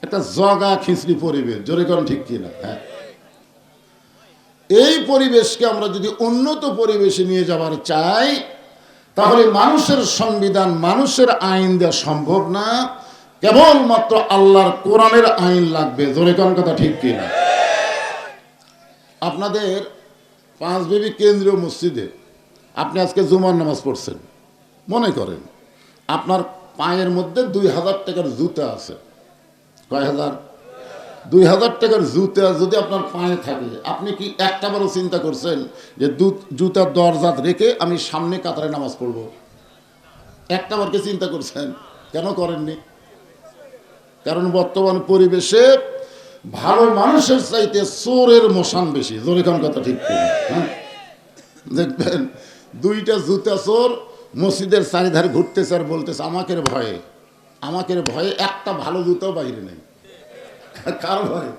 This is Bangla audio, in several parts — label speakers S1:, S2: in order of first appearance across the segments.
S1: একটা জগা খিচড়ি পরিবেশ, জোরে করেন ঠিক কিনা? হ্যাঁ, এই পরিবেশকে আমরা যদি উন্নত পরিবেশে নিয়ে যাবার চাই, তাহলে মানুষের সংবিধান, মানুষের আইন দেওয়া সম্ভব না, কেবলমাত্র আল্লাহর কোরআনের আইন লাগবে। জোরে কোন কথা ঠিক কিনা? আপনাদের পাঁচবিবি কেন্দ্রীয় মসজিদে আপনি আজকে জুমার নামাজ পড়ছেন, মনে করেন আপনার পায়ের মধ্যে 2000 টাকার জুতা আছে। কয় হাজার? 2000 টাকার জুতা যদি আপনার পায়ে থাকে, আপনি কি একটাবারও চিন্তা করছেন যে জুতার দরজাত রেখে আমি সামনে কাতারে নামাজ পড়ব? একটাবার কি চিন্তা করছেন? কেন করেননি? কারণ বর্তমান পরিবেশে ভালো মানুষের চাইতে চোরের মশান বেশি। জোরে কোন কথা ঠিক কিনা? হ্যাঁ, দেখবেন 2টা জুতা চোর মসজিদের চারিধারে ঘুরতেছে আর বলতেছে আমাকের ভয়ে, আমাকের ভয়ে একটা ভালো জুতাও বাইরে নেই। কার ভয়ে?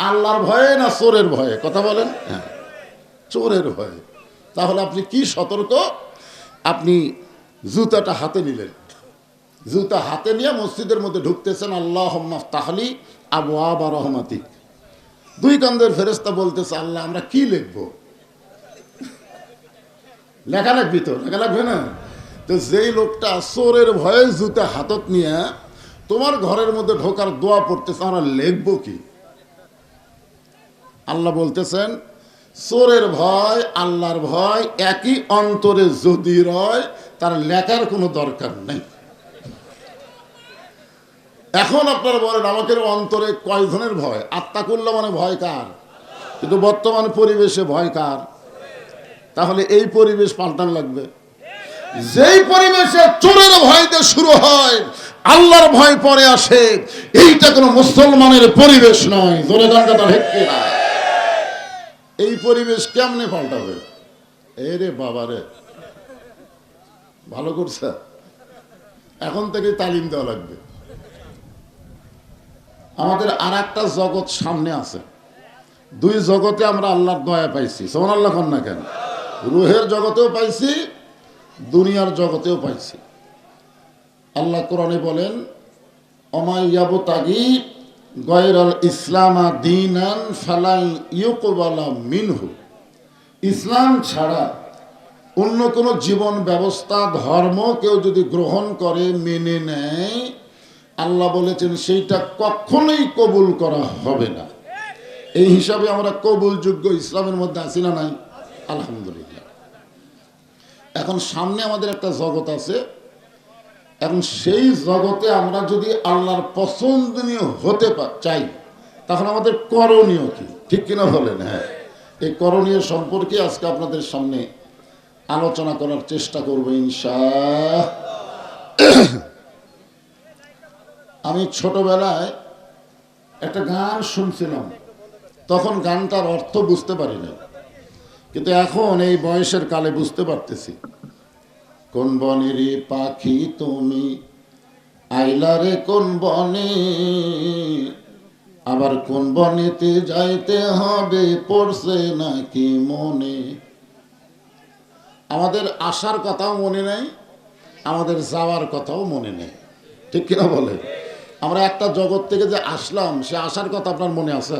S1: আল্লাহর ভয়ে না চোরের ভয়ে? কথা বলেন। হ্যাঁ, চোরের ভয়ে। তাহলে আপনি কি সতর্ক? আপনি জুতাটা হাতে নিলেন, জুতা হাতে নিয়ে মসজিদের মধ্যে ঢুকতেছেন, আল্লাহুম্মা ফতাহলি আবওয়াবা রহমাতিক। 2 কান্দের ফেরেশতা বলতেছে আল্লাহ আমরা কি লিখব? লেখা লাগবে তো, লেখা লাগবে না? তো যেই লোকটা চোরের ভয়ে জুতা হাতত নিয়ে তোমার ঘরের মধ্যে ঢোকার দোয়া পড়তেছে, আমরা লিখবো কি? আল্লাহ বলতেছেন চোরের ভয় আল্লাহর ভয় একই অন্তরে যদি রয়, তার লেখার কোনো দরকার নেই। এখন আপনারা বলেন আমাকে অন্তরে কয়জনের ভয়? আত্মাকুল্লাহ মানে ভয় কার? কিন্তু বর্তমান পরিবেশে ভয় কার? তাহলে এই পরিবেশ পাল্টান লাগবে। যেই পরিবেশে চোরের ভয় দিয়ে শুরু হয়, আল্লাহর ভয় পরে আসে, এইটা কোনো মুসলমানের পরিবেশ নয়। জোরে কথা ঠিক কিনা? এই পরিবেশ কেমনে পাল্টাবে? এরে বাবারে, ভালো করছে, এখন থেকে তালিম দেওয়া লাগবে। আমাদের আর একটা জগৎ সামনে আছে। 2 জগতে আমরা আল্লাহর দয়া পাইছি। সুবহানাল্লাহ না কেন? রুহের জগতেও পাইছি, দুনিয়ার জগতেও পাইছি। আল্লাহ কোরআনে বলেন অমাইয়াবতাগি গায়রাল ইসলামা দীনান ফালাই ইউকবালা মিনহু। ইসলাম ছাড়া অন্য কোনো জীবন ব্যবস্থা, ধর্ম কেউ যদি গ্রহণ করে, মেনে নেয়, আল্লাহ বলেছেন সেইটা কখনোই কবুল করা হবে না। এই হিসাবে আমরা কবুলযোগ্য ইসলামের মধ্যে আছি না নাই? আলহামদুলিল্লাহ। এখন সামনে আমাদের একটা জগৎ আছে। এখন সেই জগতে আমরা যদি আল্লাহর পছন্দনীয় হতে চাই, তখন আমাদের করণীয় কি? ঠিক কিনা বলেন? হ্যাঁ, এই করণীয় সম্পর্কে আজকে আপনাদের সামনে আলোচনা করার চেষ্টা করব ইনশাআল্লাহ। আমি ছোটবেলায় একটা গান শুনছিলাম, তখন গানটার অর্থ বুঝতে পারি না, কিন্তু এখন এই বয়সের কালে বুঝতে পারতেছি। কোন বনেরই পাখি তুমি আইলারে কোন বনে, আবার কোন বনেতে যাইতে হবে পড়ছে নাকি মনে। আমাদের আসার কথাও মনে নেই, আমাদের যাওয়ার কথাও মনে নেই। ঠিক কিনা বলে? আমরা একটা জগৎ থেকে যে আসলাম, সে আসার কথা আপনার মনে আছে?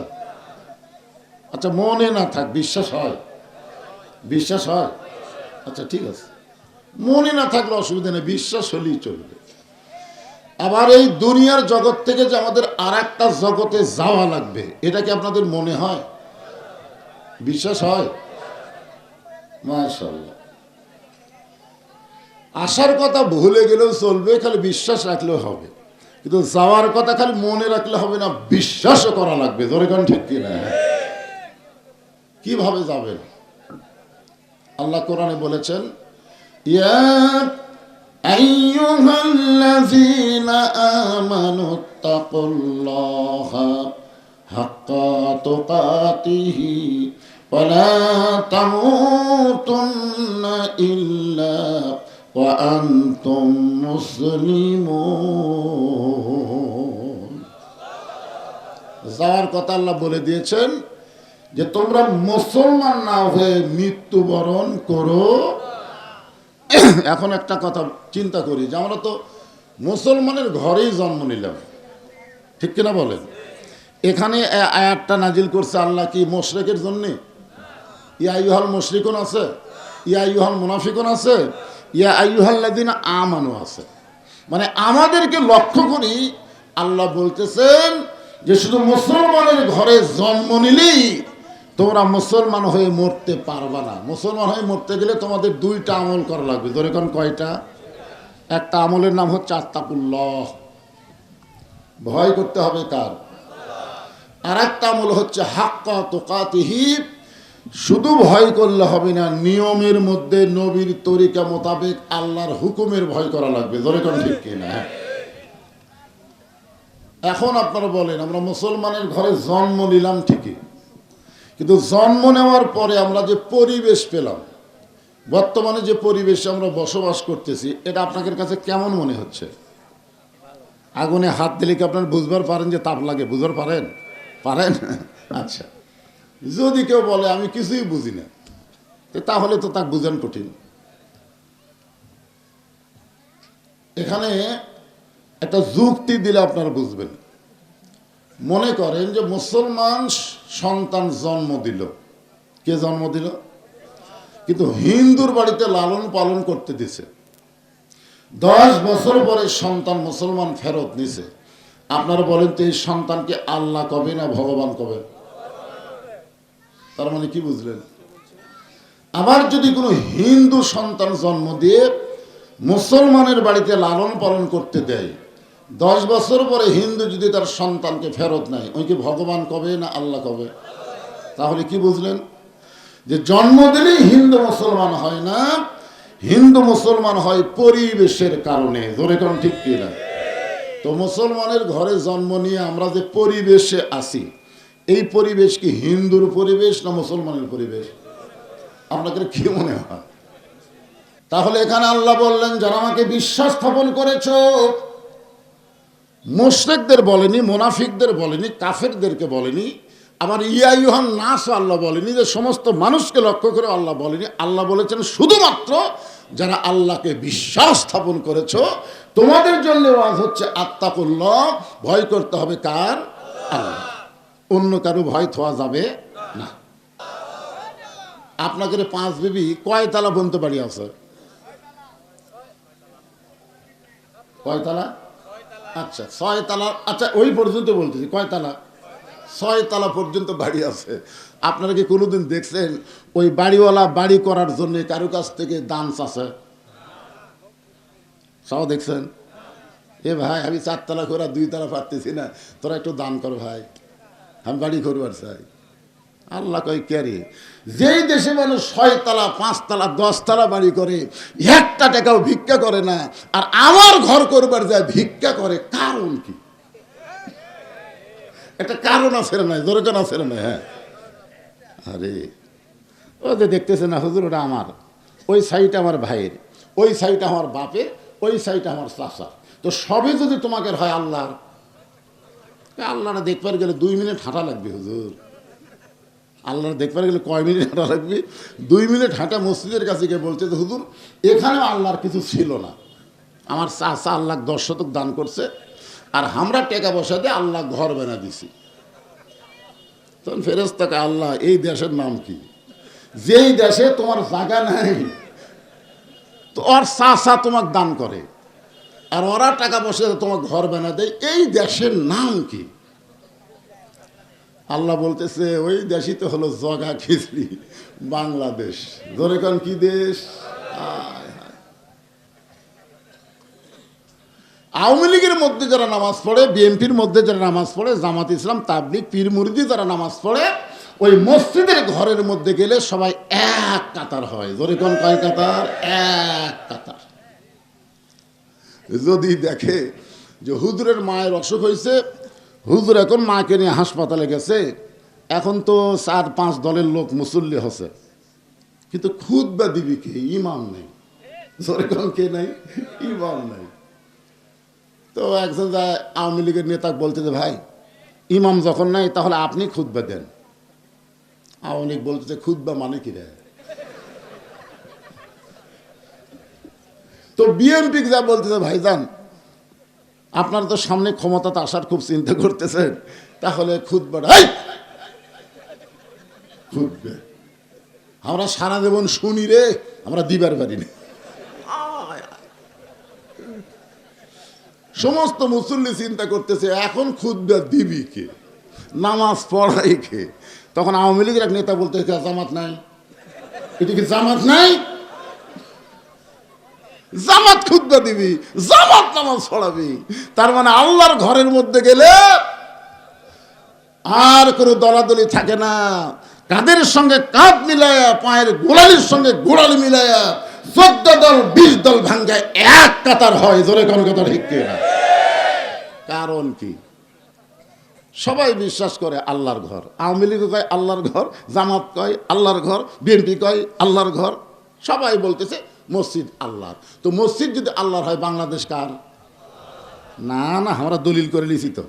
S1: আচ্ছা, মনে না থাক, বিশ্বাস হয়? বিশ্বাস হয়? আচ্ছা ঠিক আছে, মনে না থাকলে অসুবিধা নেই, বিশ্বাস হলেই চলবে। আবার এই দুনিয়ার জগৎ থেকে যে আমাদের আর একটা জগতে যাওয়া লাগবে, এটা কি আপনাদের মনে হয়? বিশ্বাস হয়? মাশাআল্লাহ। আসার কথা ভুলে গেলেও চলবে, খালি বিশ্বাস রাখলেও হবে। কিন্তু যাওয়ার কথা খালি মনে রাখলে হবে না, বিশ্বাসও করা লাগবে। ধরে কোন ঠিক কিনা? কিভাবে যাবেন? আল্লাহ কোরআনে বলেছেন ইয়া আইয়ুহাল্লাযীনা আমানুত্তাকুল্লাহা হাক্কা তুকাতিহি ওয়া লা তামুতুন্না ইল্লা ওয়া আনতুম মুসলিমুন। যাওয়ার কথা আল্লাহ বলে দিয়েছেন যে তোমরা মুসলমান না হয়ে মৃত্যুবরণ করো। এখন একটা কথা চিন্তা করি যে আমরা তো মুসলমানের ঘরেই জন্ম নিলাম, ঠিক কিনা বলেন? এখানে আয়াতটা নাজিল করছে আল্লাহ কি মুশরিকের জন্য? ইয়া আইয়ুহাল মুশরিকুন আছে, ইয়া আইয়ুহাল মুনাফিকুন আছে, ইয়া আইয়ুহাল্লাযিনা আমানু আছে। মানে আমাদেরকে লক্ষ্য করি আল্লাহ বলতেছেন যে শুধু মুসলমানের ঘরে জন্ম নিলেই তোমরা মুসলমান হয়ে মরতে পারবা না। মুসলমান হয়ে মরতে গেলে তোমাদের দুইটা আমল করা লাগবে। ধরে কোন কয়টা? একটা আমলের নাম হচ্ছে আত্তাকুল্লাহ, ভয় করতে হবে কার? আর একটা আমল হচ্ছে হাক্কা তুকাতিহি, শুধু ভয় করলে হবে না, নিয়মের মধ্যে নবীর তরিকা মোতাবেক আল্লাহর হুকুমের ভয় করা লাগবে। ধরে কোন ঠিক কিনা? এখন আপনারা বলেন আমরা মুসলমানের ঘরে জন্ম নিলাম ঠিকই, কিন্তু জন্ম নেওয়ার পরে আমরা যে পরিবেশ পেলাম, বর্তমানে যে পরিবেশে আমরা বসবাস করতেছি, এটা আপনাদের কাছে কেমন মনে হচ্ছে? আগুনে হাত দিলে কি আপনারা বুঝবার পারেন যে তাপ লাগে? বুঝবার পারেন? পারেন? আচ্ছা, যদি কেউ বলে আমি কিছুই বুঝি না, তাহলে তো তাকে বুঝান কঠিন। এখানে একটা যুক্তি দিলে আপনারা বুঝবেন। মনে করেন যে মুসলমান সন্তান জন্ম দিল, কে জন্ম দিল? কিন্তু হিন্দুর বাড়িতে লালন পালন করতে দিছে, 10 বছর পরে সন্তান মুসলমান ফেরত নিছে। আপনারা বলেন তো এই সন্তানকে আল্লাহ কবে না ভগবান কবে? তার মানে কি বুঝলেন? আবার যদি কোনো হিন্দু সন্তান জন্ম দিয়ে মুসলমানের বাড়িতে লালন পালন করতে দেয়, 10 বছর পরে হিন্দু যদি তার সন্তানকে ফেরত নেয়, ওই কি ভগবান কবে না আল্লাহ কবে? তাহলে কি বুঝলেন? যে জন্ম দিলেই হিন্দু মুসলমান হয় না, হিন্দু মুসলমান হয় পরিবেশের কারণে। ধরে কোন ঠিক কিনা? তো মুসলমানের ঘরে জন্ম নিয়ে আমরা যে পরিবেশে আছি, এই পরিবেশ কি হিন্দুর পরিবেশ না মুসলমানের পরিবেশ? আপনাদের কি মনে হয়? তাহলে এখানে আল্লাহ বললেন যারা আমাকে বিশ্বাস স্থাপন করেছো, মুশরিকদের বলেনি, মুনাফিকদের বলেনি, কাফেরদেরকে বলেনি, আবার ইয়া আইয়ুহান নাস আল্লাহ বলেনি, যে সমস্ত মানুষকে লক্ষ্য করে আল্লাহ বলেনি। আল্লাহ বলেছেন শুধুমাত্র যারা আল্লাহকে বিশ্বাস স্থাপন করেছো, তোমাদের জন্য ওয়াজ হচ্ছে আত্তাকুল্লাহ, ভয় করতে হবে কার? আল্লাহ। অন্য কারো ভয় থোয়া যাবে না। আপনাদের 5 বিবি কয়তলা বলতে পারি আছে? কয়তলা? আচ্ছা 6 তলা। আচ্ছা ওই পর্যন্ত বলতেছি, কয়তলা? 6 তলা পর্যন্ত বাড়ি আছে। আপনারা কি কোনোদিন দেখছেন ওই বাড়িওয়ালা বাড়ি করার জন্য কারো কাছ থেকে দান চাচ্ছে? সব দেখছেন? এ ভাই আমি 4 তলা করে 2 তলা পারতেছি না, তোরা একটু দান কর ভাই, আমি বাড়ি করবার চাই। আল্লাহ কই ক্যারি, যেই দেশে মানুষ 6 তলা 5 তলা 10 তলা বাড়ি করে, একটা টাকাও ভিক্ষা করে না, আর আমার ঘর করবার যায় ভিক্ষা করে, কারণ কি? একটা কারণ আছে না? দরকার আছে না? হ্যাঁ, আরে ও যে দেখতেছে না হুজুর, ওটা আমার, ওই সাইড আমার ভাইয়ের, ওই সাইড আমার বাপের, ওই সাইড আমার চাচা, তো সবই যদি তোমাকে হয় আল্লাহর, আল্লাহরা দেখবার গেলে 2 মিনিট হাঁটা লাগবে হুজুর। আল্লাহ দেখবার গেলে কয় মিনিট হাঁটা লাগবে? 2 মিনিট হাঁটা মসজিদের কাছে গিয়ে বলছে যে হুজুর এখানেও আল্লাহর কিছু ছিল না, আমার চাচা আল্লাহ 10 শতক দান করছে, আর আমরা টাকা পয়সা দিয়ে আল্লাহ ঘর বানা দিছি। তখন ফেরেশতাকে আল্লাহ এই দেশের নাম কি? যেই দেশে তোমার জায়গা নাই, তো ওর চাচা তোমাকে দান করে, আর ওরা টাকা পয়সা তোমার ঘর বানা দেয়, এই দেশের নাম কি? আল্লাহ বলতেছে ওই দেশই তো হলো জগা খিচড়ি, বাংলাদেশ। ধরে কোন কি দেশ? আওয়ামী লীগের মধ্যে যারা নামাজ পড়ে, বিএনপির মধ্যে যারা নামাজ পড়ে, জামাত ইসলাম, তাবলিগ, পীর মুরিদি যারা নামাজ পড়ে, ওই মসজিদের ঘরের মধ্যে গেলে সবাই এক কাতার হয়। ধরে কোন কয় কাতার? এক কাতার। যদি দেখে যে হুজুরের মায়ের অসুখ হয়েছে, হুজুর এখন মাকে নিয়ে হাসপাতালে গেছে, এখন তো 4-5 দলের লোক মুসল্লি হচ্ছে, কিন্তু খুতবা দিবি কে? ইমাম নেই। কে নাই? ইমাম নাই। তো একজন যায় আওয়ামী লীগের নেতা বলতে যে ভাই ইমাম যখন নাই তাহলে আপনি খুতবা দেন। আওয়ামী লীগ বলতে খুতবা মানে কি রে? তো বিএনপি যা বলতেছে ভাইজান আপনার তো সামনে ক্ষমতাতে আসার খুব চিন্তা করতেছেন, তাহলে খুতবাটা খুতবে আমরা সারা জীবন শুনি রে, আমরা দিবার পারি না। সমস্ত মুসল্লি চিন্তা করতেছে এখন খুতবা দিবি কে, নামাজ পড়াই কে। তখন আওয়ামী লীগের এক নেতা বলতে জামাত নাই, এটা কি জামাত নাই? জামাত খুতবা দিবি, জামাত নামাজ পড়াবি। তার মানে আল্লাহর ঘরের মধ্যে গেলে আর কোনো দলাদলি থাকে না। কাদের সঙ্গে কাঁধ মিলায়া, পায়ের গোড়ালির সঙ্গে গোড়ালি মিলায়া 14 দল 20 দল ভাঙ্গায় এক কাতার হয়। জোরে কোন কথা ঠিক না? কারণ কি? সবাই বিশ্বাস করে আল্লাহর ঘর। আওয়ামী লীগ কয় আল্লাহর ঘর, জামাত কয় আল্লাহর ঘর, বিএনপি কয় আল্লাহর ঘর। সবাই বলতেছে মসজিদ আল্লাহর। তো মসজিদ যদি আল্লাহর হয়, বাংলাদেশ কার? না না, আমরা দলিল করে নিছি তো।